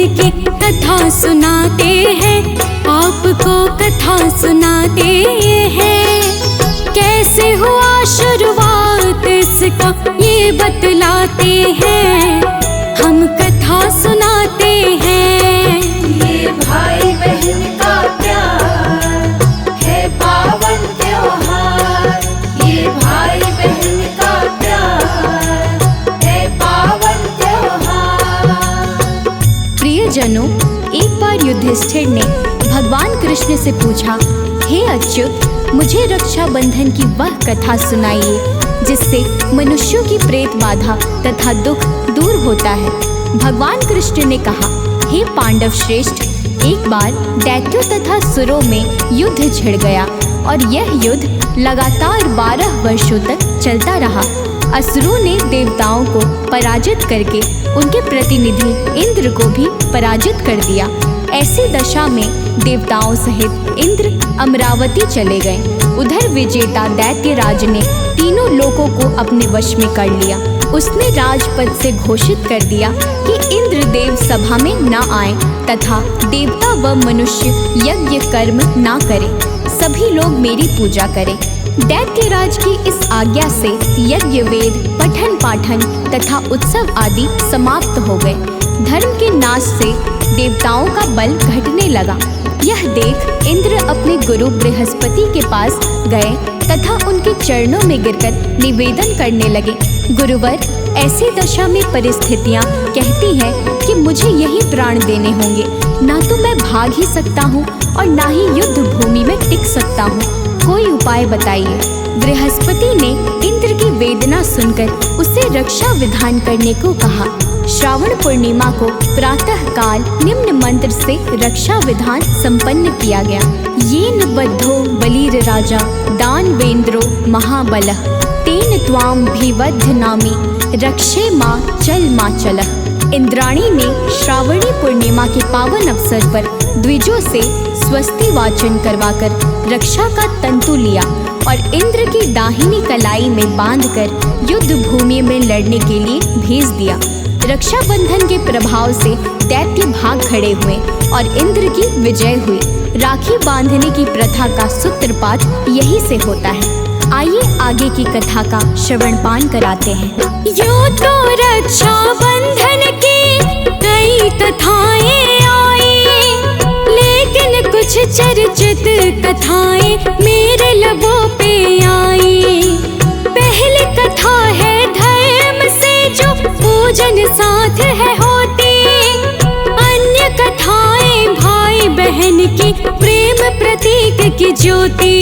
की कथा सुनाते हैं, आपको कथा सुनाते हैं। कैसे हुआ शुरुआत इसका ये बतलाते हैं, हम कथा सुनाते हैं। ये भाई बहन का प्यार है पावन त्योहार, ये भाई बहन का प्यार है पावन त्योहार। प्रियजनों, एक बार युधिष्ठिर ने भगवान कृष्ण से पूछा, हे अच्युत, मुझे रक्षाबंधन की वह कथा सुनाइए जिससे मनुष्यों की प्रेत बाधा तथा दुख दूर होता है। भगवान कृष्ण ने कहा, हे पांडव श्रेष्ठ, एक बार दैत्यों तथा सुरों में युद्ध छिड़ गया और यह युद्ध लगातार 12 वर्षों तक चलता रहा। असुरों ने देवताओं को पराजित करके उनके प्रतिनिधि इंद्र को भी पराजित कर दिया। ऐसी दशा में देवताओं सहित इंद्र अमरावती चले गए। उधर विजेता दैत्यराज ने तीनों लोकों को अपने वश में कर लिया। उसने राजपद से घोषित कर दिया कि इंद्रदेव सभा में न आए तथा देवता व मनुष्य यज्ञ कर्म न करें, सभी लोग मेरी पूजा करें। दैत्यराज की इस आज्ञा से यज्ञ, वेद, पठन पाठन तथा उत्सव आदि समाप्त हो गए। धर्म के नाश से देवताओं का बल घटने लगा। यह देख इंद्र अपने गुरु बृहस्पति के पास गए तथा उनके चरणों में गिरकर निवेदन करने लगे, गुरुवर, ऐसी दशा में परिस्थितियां कहती हैं कि मुझे यही प्राण देने होंगे। ना तो मैं भाग ही सकता हूँ और ना ही युद्ध भूमि में टिक सकता हूँ, कोई उपाय बताइए। बृहस्पति ने इंद्र की वेदना सुनकर उसे रक्षा विधान करने को कहा। श्रावण पूर्णिमा को प्रातः काल निम्न मंत्र से रक्षा विधान संपन्न किया गया। येन बद्धो बलिर राजा दानवेंद्रो महाबलः, तेन त्वाम भिवध्यनामि रक्षे मां चल माचलः। इंद्राणी ने श्रावणी पूर्णिमा के पावन अवसर पर द्विजों से स्वस्ति वाचन करवाकर रक्षा का तंतु लिया और इंद्र की दाहिनी कलाई में बांधकर युद्ध भूमि में लड़ने के लिए भेज दिया। रक्षाबंधन के प्रभाव से दैत्य भाग खड़े हुए और इंद्र की विजय हुई। राखी बांधने की प्रथा का सूत्रपात यही से होता है। आइए आगे की कथा का श्रवणपान कराते हैं। यूं तो रक्षाबंधन की कई कथाएं आई, लेकिन कुछ चर्चित कथाएं मेरे लबों पे आई। पहली कथा है धर्म से जो पूजन साथ है होती, अन्य कथाएं भाई बहन की प्रेम प्रतीक की ज्योति।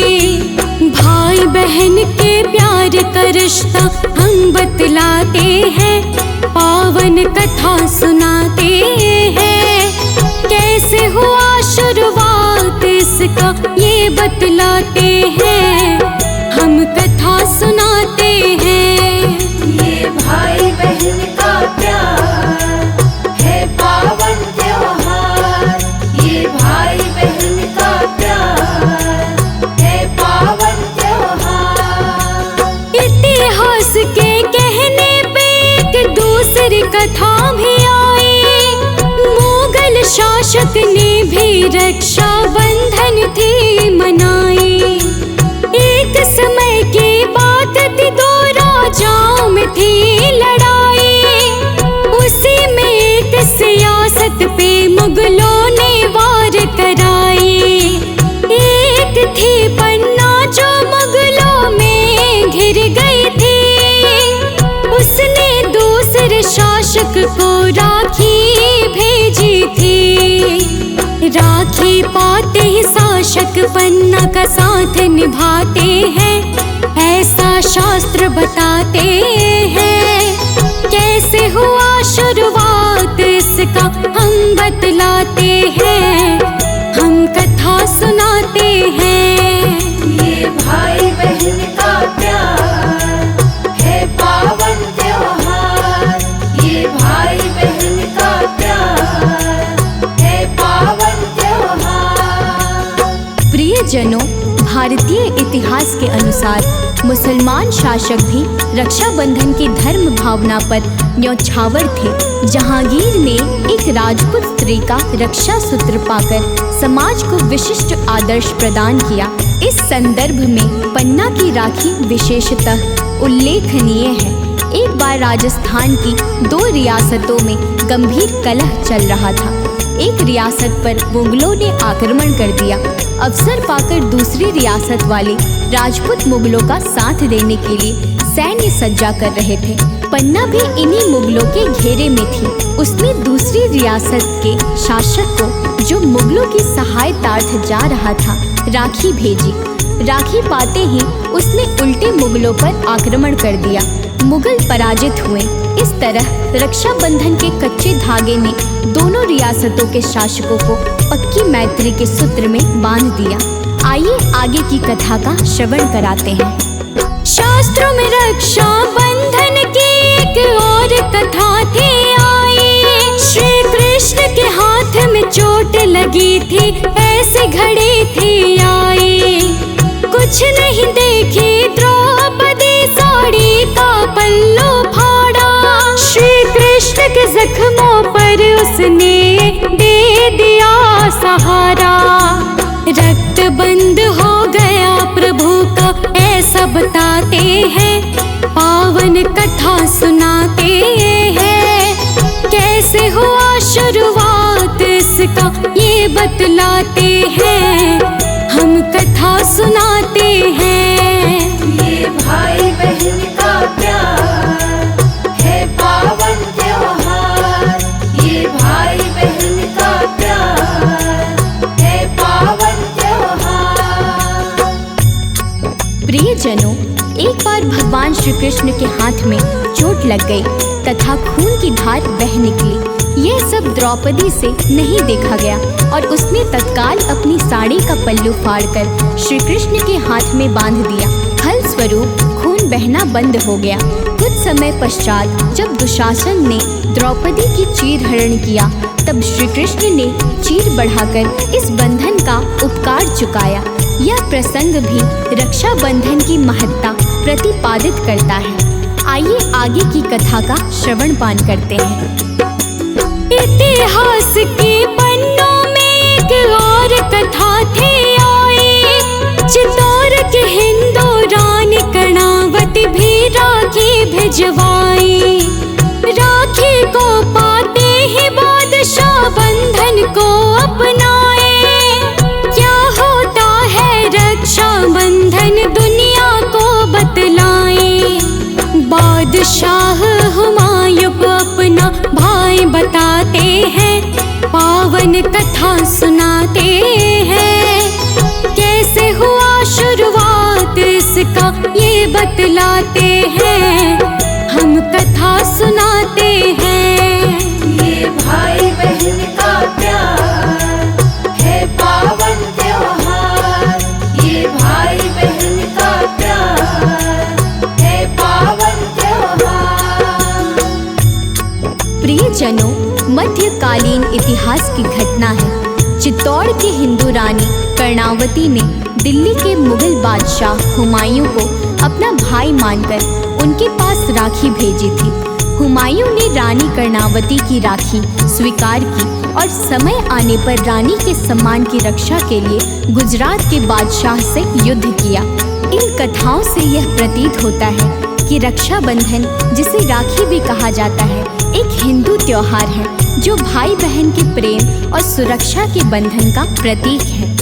भाई बहन के प्यार का रिश्ता हम बतलाते हैं, पावन कथा सुनाते हैं। कैसे हुआ शुरुआत इसका ये बतलाते हैं, हम कथा सुनाते हैं। ये भाई बहन का प्यार है पावन त्योहार, ये भाई बहन का प्यार है पावन त्योहार। इतिहास के कहने पे एक दूसरी कथा भी आई। मुगल शासक ने भी रक्षाबंधन थी मनाई। एक समय की बात थी, दो राजाओं में थी लड़ाई। उसी में एक सियासत पे मुगलों ने वार कराई। एक थी पन्ना जो मुगलों में घिर गई थी, उसने दूसरे शासक को राखी भेजी थी। राखी पाते ही शासक पन्ना का साथ निभाते हैं, ऐसा शास्त्र बताते हैं। कैसे हुआ शुरुआत इसका हम बतलाते हैं, हम कथा सुनाते हैं। ये भाई बहन का प्यार है पावन त्योहार, ये भाई बहन का प्यार है पावन त्योहार। प्रियजनों, भारतीय इतिहास के अनुसार मुसलमान शासक भी रक्षाबंधन की धर्म भावना पर न्यौछावर थे। जहांगीर ने एक राजपूत स्त्री का रक्षा सूत्र पाकर समाज को विशिष्ट आदर्श प्रदान किया। इस संदर्भ में पन्ना की राखी विशेषतः उल्लेखनीय है। एक बार राजस्थान की 2 रियासतों में गंभीर कलह चल रहा था। एक रियासत पर मुगलों ने आक्रमण कर दिया। अवसर पाकर दूसरी रियासत वाले राजपूत मुगलों का साथ देने के लिए सैन्य सज्जा कर रहे थे। पन्ना भी इन्हीं मुगलों के घेरे में थी। उसने दूसरी रियासत के शासक को, जो मुगलों की सहायतार्थ जा रहा था, राखी भेजी। राखी पाते ही उसने उल्टे मुगलों पर आक्रमण कर दिया। मुगल पराजित हुए। इस तरह रक्षाबंधन के कच्चे धागे ने दोनों रियासतों के शासकों को पक्की मैत्री के सूत्र में बांध दिया। आइए आगे की कथा का श्रवण कराते हैं। शास्त्रों में रक्षा बंधन की एक और कथा थी आई। श्री कृष्ण के हाथ में चोट लगी थी, ऐसे घड़ी थी आई। कुछ नहीं देखी द्रौपदी, साड़ी का पल्लू फाड़ा। श्री कृष्ण के जख्मों पर उसने दे दिया सहारा। रक्त बंद हो गया प्रभु का, ऐसा बताते हैं, पावन कथा सुनाते हैं। कैसे हुआ शुरुआत इसका ये बतलाते हैं, हम कथा सुनाते हैं। ये भाई बहन का प्यार है पावन त्योहार। ये भाई बहन का प्यार है पावन त्योहार। प्रियजनों, एक बार भगवान श्री कृष्ण के हाथ में चोट लग गई तथा खून की धार बह निकली। यह सब द्रौपदी से नहीं देखा गया और उसने तत्काल अपनी साड़ी का पल्लू फाड़कर श्री कृष्ण के हाथ में बांध दिया। फल स्वरूप खून बहना बंद हो गया। कुछ समय पश्चात जब दुशासन ने द्रौपदी की चीर हरण किया, तब श्री कृष्ण ने चीर बढ़ाकर इस बंधन का उपकार चुकाया। यह प्रसंग भी रक्षाबंधन की महत्ता प्रतिपादित करता है। आइए आगे की कथा का श्रवण पान करते हैं। इतिहास के पन्नों में एक और कथा थी आई। चित्तौड़ के हिंदू रानी कर्णावती भी राखी भिजवाई। राखी को पाते ही बादशाह बंधन को अपनाए। क्या होता है रक्षा बंधन, दुनिया को बतलाए। बादशाह हुमायूं को अपना भाई बताते हैं, पावन कथा सुनाते हैं। कैसे हुआ शुरुआत इसका ये बतलाते हैं, हम कथा सुनाते हैं। ये भाई बहन का प्यार है पावन त्योहार। ये भाई बहन का प्यार है पावन त्योहार। प्रियजनों, मध्यकालीन इतिहास की घटना है। चित्तौड़ की हिंदू रानी कर्णावती ने दिल्ली के मुगल बादशाह हुमायूं को अपना भाई मानकर उनके पास राखी भेजी थी। हुमायूं ने रानी कर्णावती की राखी स्वीकार की और समय आने पर रानी के सम्मान की रक्षा के लिए गुजरात के बादशाह से युद्ध किया। इन कथाओं से यह प्रतीत होता है कि रक्षाबंधन, जिसे राखी भी कहा जाता है, एक हिंदू त्योहार है जो भाई बहन के प्रेम और सुरक्षा के बंधन का प्रतीक है।